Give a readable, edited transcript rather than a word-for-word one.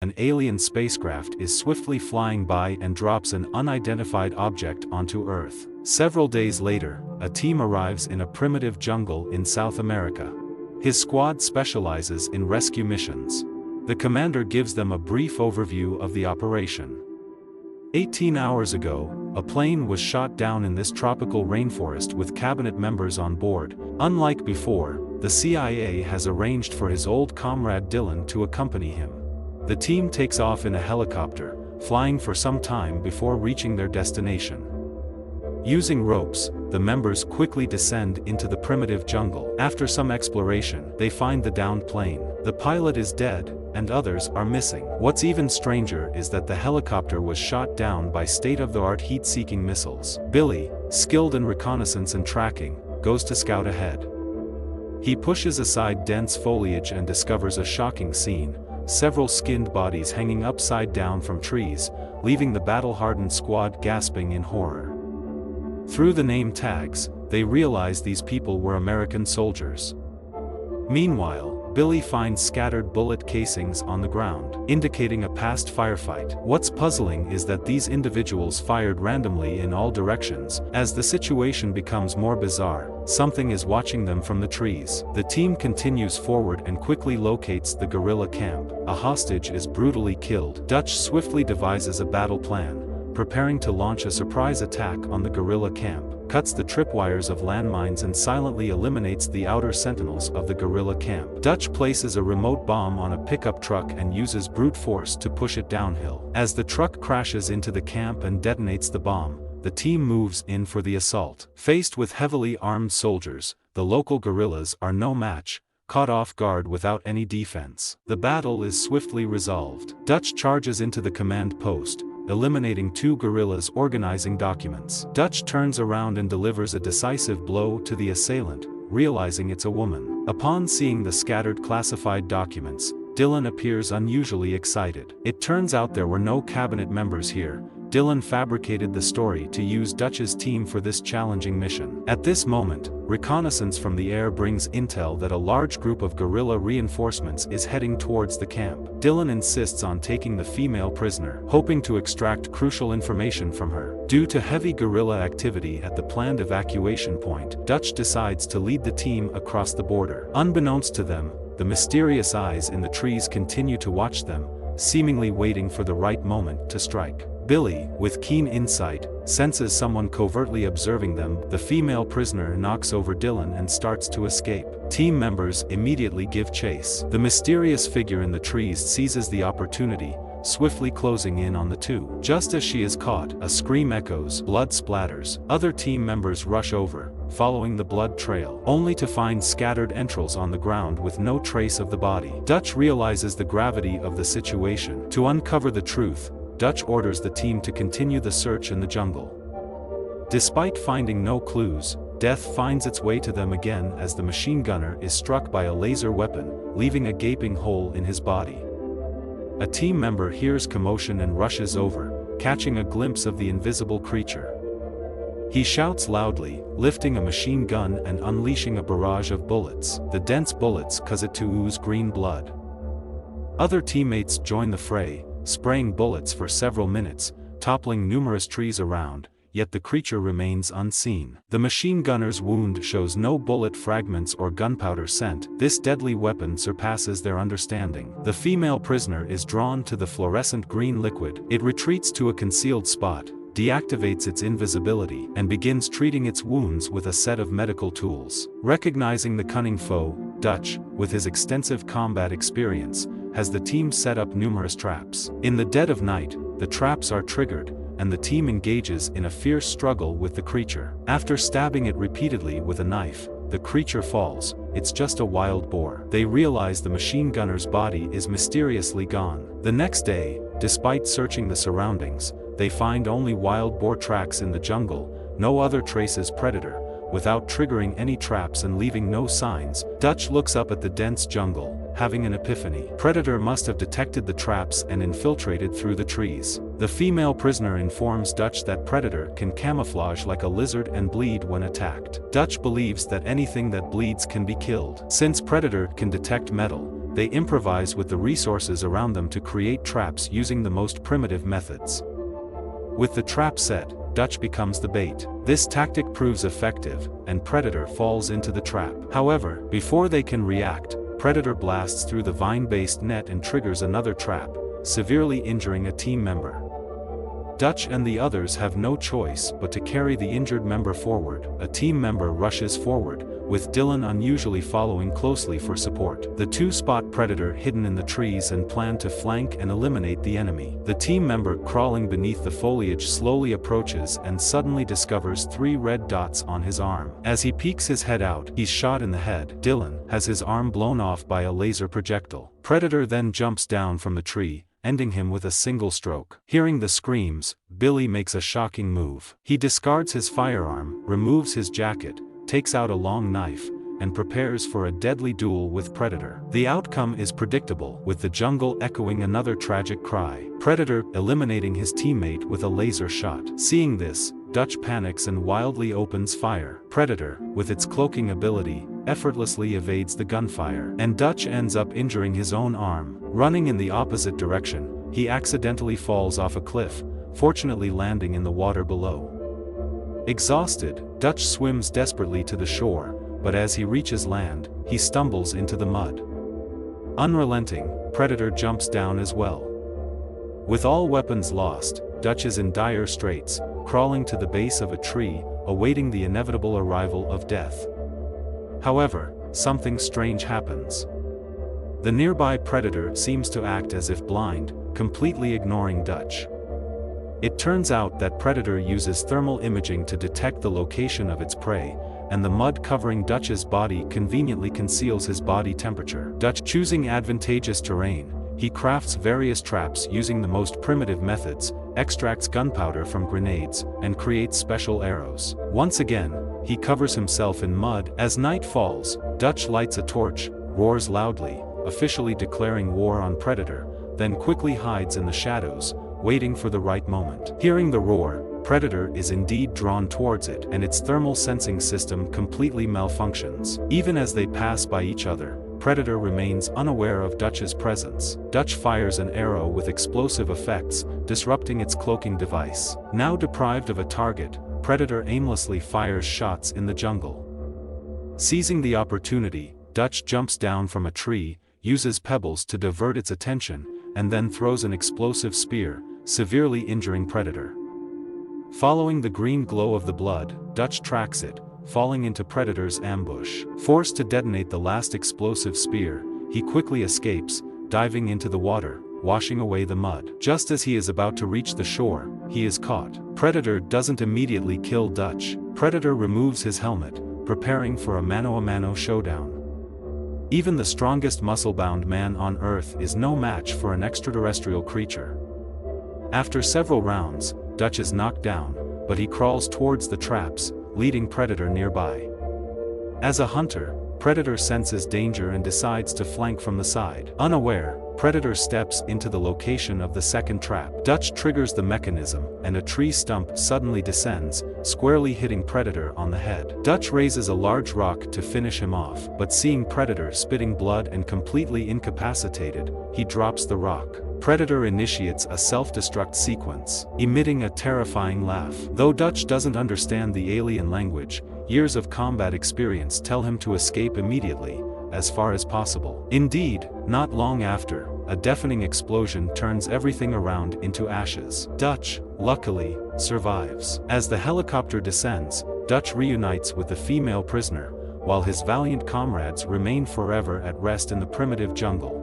an alien spacecraft is swiftly flying by and drops an unidentified object onto Earth. Several days later, a team arrives in a primitive jungle in South America. His squad specializes in rescue missions. The commander gives them a brief overview of the operation. 18 hours ago, a plane was shot down in this tropical rainforest with cabinet members on board. Unlike before, the CIA has arranged for his old comrade Dillon to accompany him. The team takes off in a helicopter, flying for some time before reaching their destination. Using ropes, the members quickly descend into the primitive jungle. After some exploration, they find the downed plane. The pilot is dead, and others are missing. What's even stranger is that the helicopter was shot down by state-of-the-art heat-seeking missiles. Billy, skilled in reconnaissance and tracking, goes to scout ahead. He pushes aside dense foliage and discovers a shocking scene: several skinned bodies hanging upside down from trees, leaving the battle-hardened squad gasping in horror. Through the name tags, they realize these people were American soldiers. Meanwhile, Billy finds scattered bullet casings on the ground, indicating a past firefight. What's puzzling is that these individuals fired randomly in all directions. As the situation becomes more bizarre, something is watching them from the trees. The team continues forward and quickly locates the guerrilla camp. A hostage is brutally killed. Dutch swiftly devises a battle plan, preparing to launch a surprise attack on the guerrilla camp, cuts the tripwires of landmines and silently eliminates the outer sentinels of the guerrilla camp. Dutch places a remote bomb on a pickup truck and uses brute force to push it downhill. As the truck crashes into the camp and detonates the bomb, the team moves in for the assault. Faced with heavily armed soldiers, the local guerrillas are no match, caught off guard without any defense. The battle is swiftly resolved. Dutch charges into the command post, eliminating two guerrillas organizing documents. Dutch turns around and delivers a decisive blow to the assailant, realizing it's a woman. Upon seeing the scattered classified documents, Dillon appears unusually excited. It turns out there were no cabinet members here. Dillon fabricated the story to use Dutch's team for this challenging mission. At this moment, reconnaissance from the air brings intel that a large group of guerrilla reinforcements is heading towards the camp. Dillon insists on taking the female prisoner, hoping to extract crucial information from her. Due to heavy guerrilla activity at the planned evacuation point, Dutch decides to lead the team across the border. Unbeknownst to them, the mysterious eyes in the trees continue to watch them, seemingly waiting for the right moment to strike. Billy, with keen insight, senses someone covertly observing them. The female prisoner knocks over Dillon and starts to escape. Team members immediately give chase. The mysterious figure in the trees seizes the opportunity, swiftly closing in on the two. Just as she is caught, a scream echoes, blood splatters. Other team members rush over, following the blood trail, only to find scattered entrails on the ground with no trace of the body. Dutch realizes the gravity of the situation. To uncover the truth, Dutch orders the team to continue the search in the jungle. Despite finding no clues, death finds its way to them again as the machine gunner is struck by a laser weapon, leaving a gaping hole in his body. A team member hears commotion and rushes over, catching a glimpse of the invisible creature. He shouts loudly, lifting a machine gun and unleashing a barrage of bullets. The dense bullets cause it to ooze green blood. Other teammates join the fray, spraying bullets for several minutes, toppling numerous trees around, yet the creature remains unseen. The machine gunner's wound shows no bullet fragments or gunpowder scent. This deadly weapon surpasses their understanding. The female prisoner is drawn to the fluorescent green liquid. It retreats to a concealed spot, deactivates its invisibility, and begins treating its wounds with a set of medical tools. Recognizing the cunning foe, Dutch, with his extensive combat experience, has the team set up numerous traps. In the dead of night, the traps are triggered, and the team engages in a fierce struggle with the creature. After stabbing it repeatedly with a knife, the creature falls. It's just a wild boar. They realize the machine gunner's body is mysteriously gone. The next day, despite searching the surroundings, they find only wild boar tracks in the jungle, no other traces predator. Without triggering any traps and leaving no signs, Dutch looks up at the dense jungle, having an epiphany. Predator must have detected the traps and infiltrated through the trees. The female prisoner informs Dutch that Predator can camouflage like a lizard and bleed when attacked. Dutch believes that anything that bleeds can be killed. Since Predator can detect metal, they improvise with the resources around them to create traps using the most primitive methods. With the trap set, Dutch becomes the bait. This tactic proves effective, and Predator falls into the trap. However, before they can react, Predator blasts through the vine-based net and triggers another trap, severely injuring a team member. Dutch and the others have no choice but to carry the injured member forward. A team member rushes forward, with Dillon unusually following closely for support. The two spot Predator hidden in the trees and plan to flank and eliminate the enemy. The team member crawling beneath the foliage slowly approaches and suddenly discovers 3 red dots on his arm. As he peeks his head out, he's shot in the head. Dillon has his arm blown off by a laser projectile. Predator then jumps down from the tree, ending him with a single stroke. Hearing the screams, Billy makes a shocking move. He discards his firearm, removes his jacket, takes out a long knife, and prepares for a deadly duel with Predator. The outcome is predictable, with the jungle echoing another tragic cry. Predator eliminating his teammate with a laser shot. Seeing this, Dutch panics and wildly opens fire. Predator, with its cloaking ability, effortlessly evades the gunfire, and Dutch ends up injuring his own arm. Running in the opposite direction, he accidentally falls off a cliff, fortunately landing in the water below. Exhausted, Dutch swims desperately to the shore, but as he reaches land, he stumbles into the mud. Unrelenting, Predator jumps down as well. With all weapons lost, Dutch is in dire straits, crawling to the base of a tree, awaiting the inevitable arrival of death. However, something strange happens. The nearby Predator seems to act as if blind, completely ignoring Dutch. It turns out that Predator uses thermal imaging to detect the location of its prey, and the mud covering Dutch's body conveniently conceals his body temperature. Dutch, choosing advantageous terrain, he crafts various traps using the most primitive methods, extracts gunpowder from grenades, and creates special arrows. Once again, he covers himself in mud. As night falls, Dutch lights a torch, roars loudly, officially declaring war on Predator, then quickly hides in the shadows, waiting for the right moment. Hearing the roar, Predator is indeed drawn towards it, and its thermal sensing system completely malfunctions. Even as they pass by each other, Predator remains unaware of Dutch's presence. Dutch fires an arrow with explosive effects, disrupting its cloaking device. Now deprived of a target, Predator aimlessly fires shots in the jungle. Seizing the opportunity, Dutch jumps down from a tree, uses pebbles to divert its attention, and then throws an explosive spear, severely injuring Predator. Following the green glow of the blood, Dutch tracks it, falling into Predator's ambush. Forced to detonate the last explosive spear, he quickly escapes, diving into the water, washing away the mud. Just as he is about to reach the shore, he is caught. Predator doesn't immediately kill Dutch. Predator removes his helmet, preparing for a mano-a-mano showdown. Even the strongest muscle-bound man on Earth is no match for an extraterrestrial creature. After several rounds, Dutch is knocked down, but he crawls towards the traps, leading Predator nearby. As a hunter, Predator senses danger and decides to flank from the side. Unaware, Predator steps into the location of the second trap. Dutch triggers the mechanism, and a tree stump suddenly descends, squarely hitting Predator on the head. Dutch raises a large rock to finish him off, but seeing Predator spitting blood and completely incapacitated, he drops the rock. Predator initiates a self-destruct sequence, emitting a terrifying laugh. Though Dutch doesn't understand the alien language, years of combat experience tell him to escape immediately, as far as possible. Indeed, not long after, a deafening explosion turns everything around into ashes. Dutch, luckily, survives. As the helicopter descends, Dutch reunites with the female prisoner, while his valiant comrades remain forever at rest in the primitive jungle.